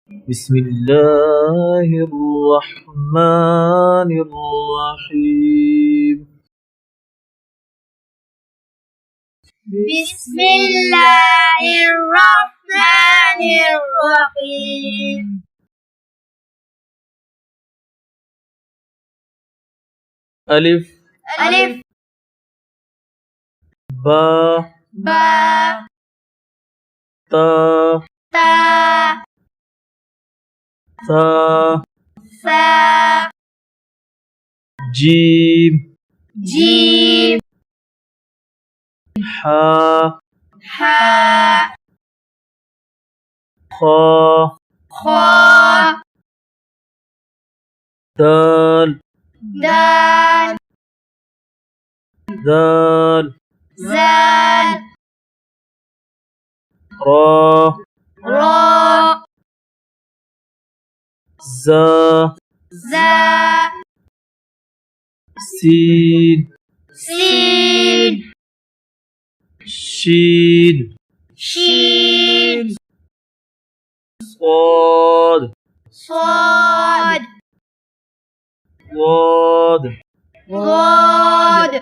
بسم الله الرحمن الرحيم. بسم الله الرحمن الرحيم. ألف ألف با با تا تا ثا ثا جيم جيم حا حاء خا خاء دال دال ذال زال را راء زا زا سين سين شين شين صاد صاد ضاد ضاد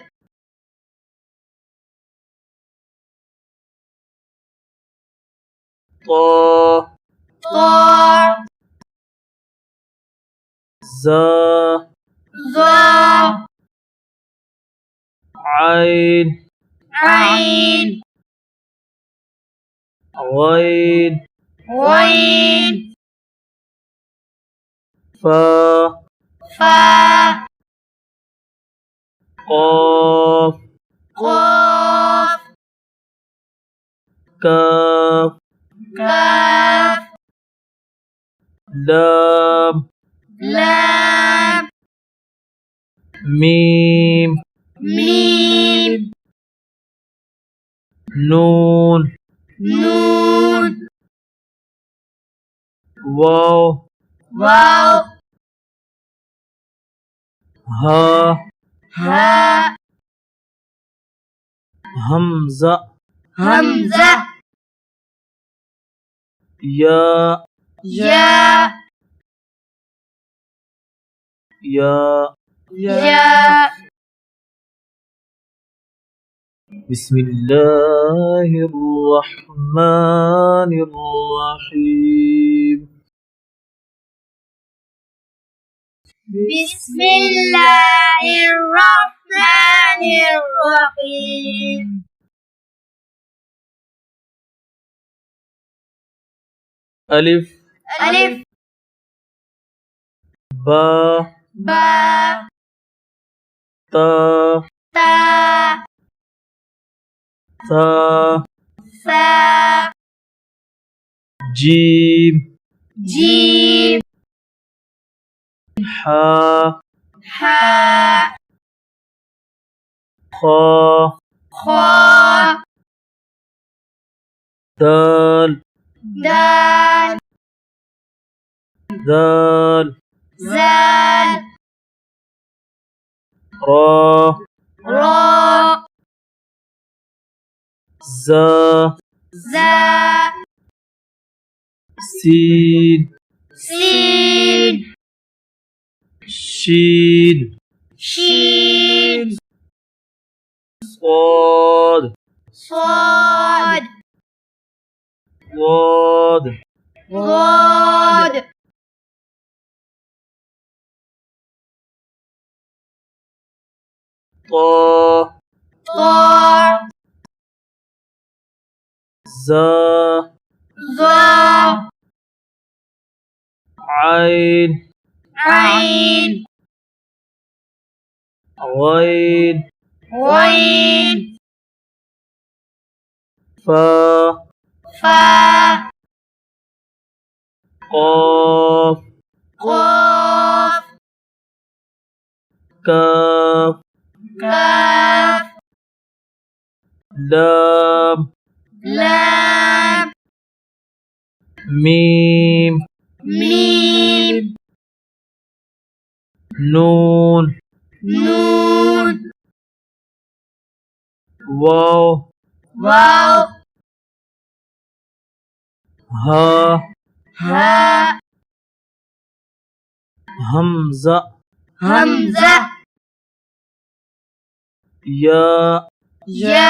طا طا زا ظا عين عين غين غين فا فا قاف قاف كاف كاف لام لام ميم ميم نون نون واو واو ها هاء همزة همزة يا يا يا يا بسم الله الرحمن الرحيم. بسم الله الرحمن الرحيم. ألف ألف با با تا تا ثا ثا جيم جيم حا حاء خا خاء دال دال ذال زال را راء زا زا سين سين شين شين صاد صاد ضاد ضاد طا طا زا ظا عين عين غين غين فا فا قاف قاف كاف كاف لام لام ميم ميم نون نون واو واو ها हा हमजा हमजा या या